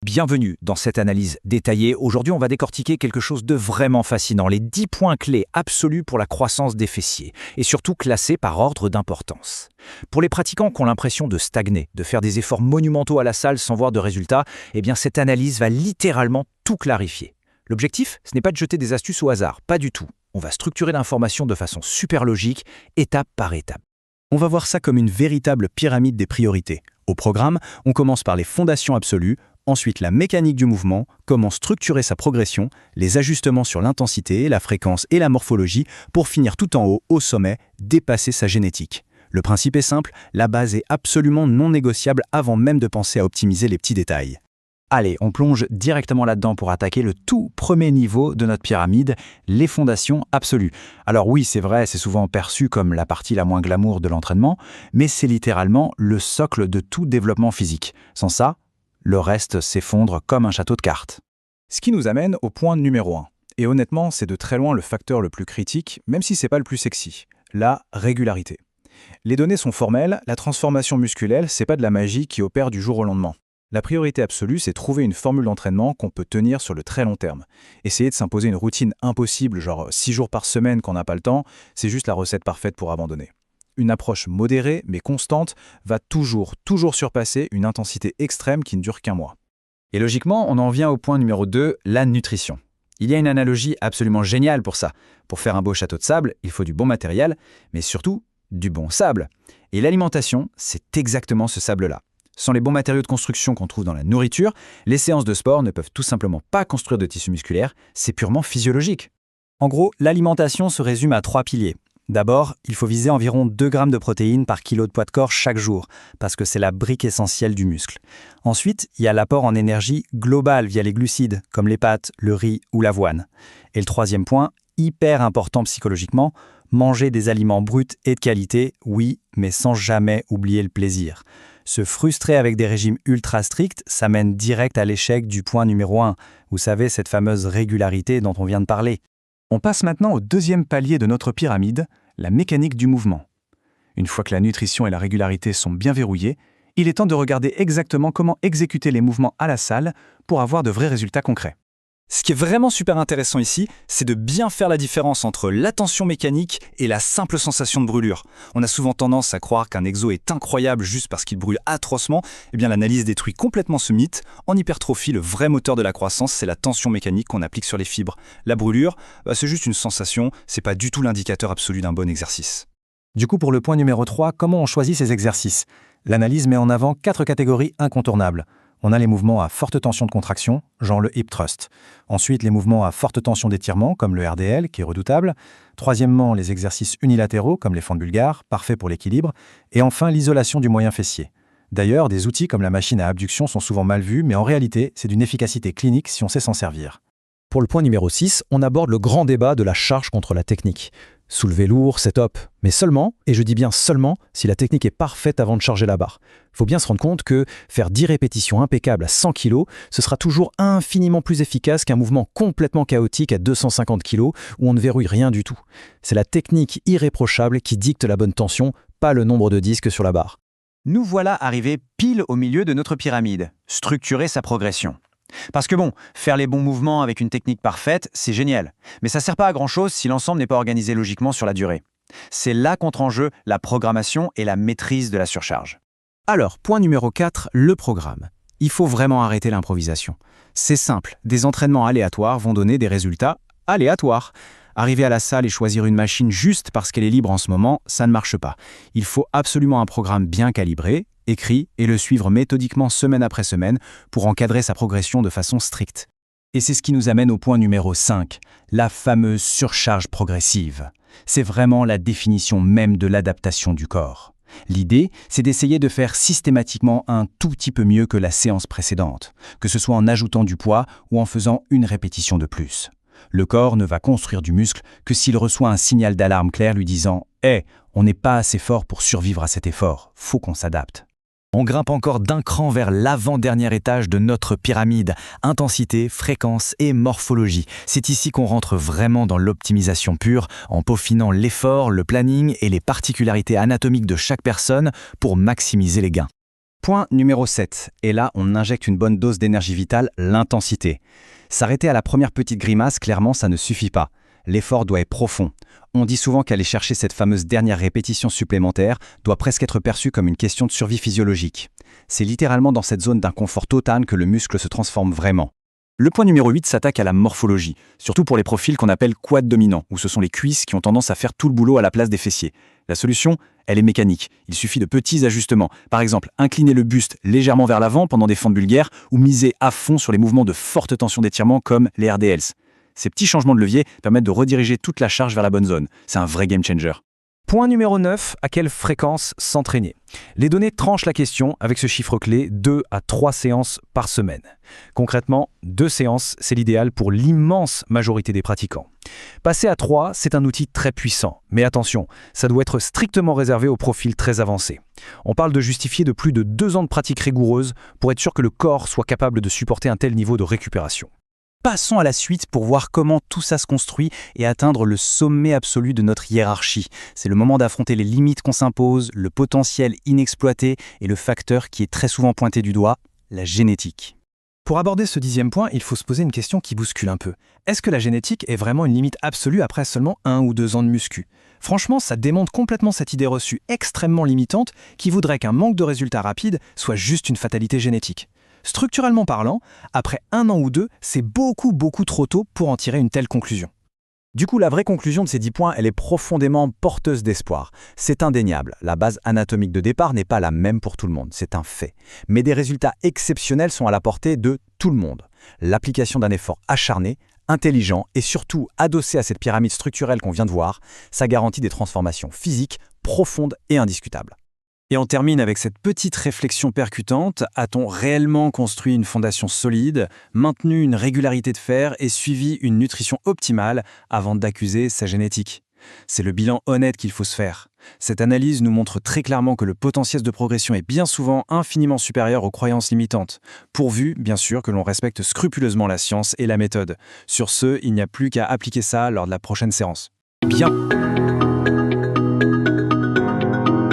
Bienvenue dans cette analyse détaillée. Aujourd'hui, on va décortiquer quelque chose de vraiment fascinant, les 10 points clés absolus pour la croissance des fessiers, et surtout classés par ordre d'importance. Pour les pratiquants qui ont l'impression de stagner, de faire des efforts monumentaux à la salle sans voir de résultats, eh bien cette analyse va littéralement tout clarifier. L'objectif, ce n'est pas de jeter des astuces au hasard, pas du tout. On va structurer l'information de façon super logique, étape par étape. On va voir ça comme une véritable pyramide des priorités. Au programme, on commence par les fondations absolues, ensuite la mécanique du mouvement, comment structurer sa progression, les ajustements sur l'intensité, la fréquence et la morphologie, pour finir tout en haut, au sommet, dépasser sa génétique. Le principe est simple, la base est absolument non négociable avant même de penser à optimiser les petits détails. Allez, on plonge directement là-dedans pour attaquer le tout premier niveau de notre pyramide, les fondations absolues. Alors oui, c'est vrai, c'est souvent perçu comme la partie la moins glamour de l'entraînement, mais c'est littéralement le socle de tout développement physique. Sans ça, le reste s'effondre comme un château de cartes. Ce qui nous amène au point numéro 1. Et honnêtement, c'est de très loin le facteur le plus critique, même si c'est pas le plus sexy. La régularité. Les données sont formelles, la transformation musculaire, c'est pas de la magie qui opère du jour au lendemain. La priorité absolue, c'est trouver une formule d'entraînement qu'on peut tenir sur le très long terme. Essayer de s'imposer une routine impossible, genre 6 jours par semaine quand on n'a pas le temps, c'est juste la recette parfaite pour abandonner. Une approche modérée, mais constante, va toujours surpasser une intensité extrême qui ne dure qu'un mois. Et logiquement, on en vient au point numéro 2, la nutrition. Il y a une analogie absolument géniale pour ça. Pour faire un beau château de sable, il faut du bon matériel, mais surtout du bon sable. Et l'alimentation, c'est exactement ce sable-là. Sans les bons matériaux de construction qu'on trouve dans la nourriture, les séances de sport ne peuvent tout simplement pas construire de tissu musculaire, c'est purement physiologique. En gros, l'alimentation se résume à 3 piliers. D'abord, il faut viser environ 2 grammes de protéines par kilo de poids de corps chaque jour, parce que c'est la brique essentielle du muscle. Ensuite, il y a l'apport en énergie global via les glucides, comme les pâtes, le riz ou l'avoine. Et le troisième point, hyper important psychologiquement, manger des aliments bruts et de qualité, oui, mais sans jamais oublier le plaisir. Se frustrer avec des régimes ultra stricts, ça mène direct à l'échec du point numéro 1. Vous savez, cette fameuse régularité dont on vient de parler. On passe maintenant au deuxième palier de notre pyramide, la mécanique du mouvement. Une fois que la nutrition et la régularité sont bien verrouillées, il est temps de regarder exactement comment exécuter les mouvements à la salle pour avoir de vrais résultats concrets. Ce qui est vraiment super intéressant ici, c'est de bien faire la différence entre la tension mécanique et la simple sensation de brûlure. On a souvent tendance à croire qu'un exo est incroyable juste parce qu'il brûle atrocement. Eh bien, l'analyse détruit complètement ce mythe. En hypertrophie, le vrai moteur de la croissance, c'est la tension mécanique qu'on applique sur les fibres. La brûlure, c'est juste une sensation, c'est pas du tout l'indicateur absolu d'un bon exercice. Du coup, pour le point numéro 3, comment on choisit ces exercices? L'analyse met en avant 4 catégories incontournables. On a les mouvements à forte tension de contraction, genre le hip thrust. Ensuite, les mouvements à forte tension d'étirement, comme le RDL, qui est redoutable. Troisièmement, les exercices unilatéraux, comme les fentes bulgares, parfaits pour l'équilibre. Et enfin, l'isolation du moyen fessier. D'ailleurs, des outils comme la machine à abduction sont souvent mal vus, mais en réalité, c'est d'une efficacité clinique si on sait s'en servir. Pour le point numéro 6, on aborde le grand débat de la charge contre la technique. Soulever lourd, c'est top, mais seulement, et je dis bien seulement, si la technique est parfaite avant de charger la barre. Il faut bien se rendre compte que faire 10 répétitions impeccables à 100 kg, ce sera toujours infiniment plus efficace qu'un mouvement complètement chaotique à 250 kg où on ne verrouille rien du tout. C'est la technique irréprochable qui dicte la bonne tension, pas le nombre de disques sur la barre. Nous voilà arrivés pile au milieu de notre pyramide, structurer sa progression. Parce que bon, faire les bons mouvements avec une technique parfaite, c'est génial. Mais ça ne sert pas à grand-chose si l'ensemble n'est pas organisé logiquement sur la durée. C'est là qu'entre en jeu la programmation et la maîtrise de la surcharge. Alors, point numéro 4, le programme. Il faut vraiment arrêter l'improvisation. C'est simple, des entraînements aléatoires vont donner des résultats aléatoires. Arriver à la salle et choisir une machine juste parce qu'elle est libre en ce moment, ça ne marche pas. Il faut absolument un programme bien calibré, écrit et le suivre méthodiquement semaine après semaine pour encadrer sa progression de façon stricte. Et c'est ce qui nous amène au point numéro 5, la fameuse surcharge progressive. C'est vraiment la définition même de l'adaptation du corps. L'idée, c'est d'essayer de faire systématiquement un tout petit peu mieux que la séance précédente, que ce soit en ajoutant du poids ou en faisant une répétition de plus. Le corps ne va construire du muscle que s'il reçoit un signal d'alarme clair lui disant « Hey, on n'est pas assez fort pour survivre à cet effort, faut qu'on s'adapte ». On grimpe encore d'un cran vers l'avant-dernier étage de notre pyramide, intensité, fréquence et morphologie. C'est ici qu'on rentre vraiment dans l'optimisation pure, en peaufinant l'effort, le planning et les particularités anatomiques de chaque personne pour maximiser les gains. Point numéro 7. Et là, on injecte une bonne dose d'énergie vitale, l'intensité. S'arrêter à la première petite grimace, clairement, ça ne suffit pas. L'effort doit être profond. On dit souvent qu'aller chercher cette fameuse dernière répétition supplémentaire doit presque être perçu comme une question de survie physiologique. C'est littéralement dans cette zone d'inconfort total que le muscle se transforme vraiment. Le point numéro 8 s'attaque à la morphologie, surtout pour les profils qu'on appelle quad dominants, où ce sont les cuisses qui ont tendance à faire tout le boulot à la place des fessiers. La solution, elle est mécanique. Il suffit de petits ajustements. Par exemple, incliner le buste légèrement vers l'avant pendant des fentes vulgaires ou miser à fond sur les mouvements de forte tension d'étirement comme les RDLs. Ces petits changements de levier permettent de rediriger toute la charge vers la bonne zone. C'est un vrai game changer. Point numéro 9, à quelle fréquence s'entraîner? Les données tranchent la question avec ce chiffre clé, 2 à 3 séances par semaine. Concrètement, 2 séances, c'est l'idéal pour l'immense majorité des pratiquants. Passer à 3, c'est un outil très puissant. Mais attention, ça doit être strictement réservé aux profils très avancés. On parle de justifier de plus de 2 ans de pratique rigoureuse pour être sûr que le corps soit capable de supporter un tel niveau de récupération. Passons à la suite pour voir comment tout ça se construit et atteindre le sommet absolu de notre hiérarchie. C'est le moment d'affronter les limites qu'on s'impose, le potentiel inexploité et le facteur qui est très souvent pointé du doigt, la génétique. Pour aborder ce 10e point, il faut se poser une question qui bouscule un peu. Est-ce que la génétique est vraiment une limite absolue après seulement 1 ou 2 ans de muscu? Franchement, ça démonte complètement cette idée reçue extrêmement limitante qui voudrait qu'un manque de résultats rapides soit juste une fatalité génétique. Structurellement parlant, après 1 an ou 2, c'est beaucoup trop tôt pour en tirer une telle conclusion. Du coup, la vraie conclusion de ces 10 points, elle est profondément porteuse d'espoir. C'est indéniable, la base anatomique de départ n'est pas la même pour tout le monde, c'est un fait. Mais des résultats exceptionnels sont à la portée de tout le monde. L'application d'un effort acharné, intelligent et surtout adossé à cette pyramide structurelle qu'on vient de voir, ça garantit des transformations physiques profondes et indiscutables. Et on termine avec cette petite réflexion percutante. A-t-on réellement construit une fondation solide, maintenu une régularité de fer et suivi une nutrition optimale avant d'accuser sa génétique? C'est le bilan honnête qu'il faut se faire. Cette analyse nous montre très clairement que le potentiel de progression est bien souvent infiniment supérieur aux croyances limitantes, pourvu, bien sûr, que l'on respecte scrupuleusement la science et la méthode. Sur ce, il n'y a plus qu'à appliquer ça lors de la prochaine séance. Bien.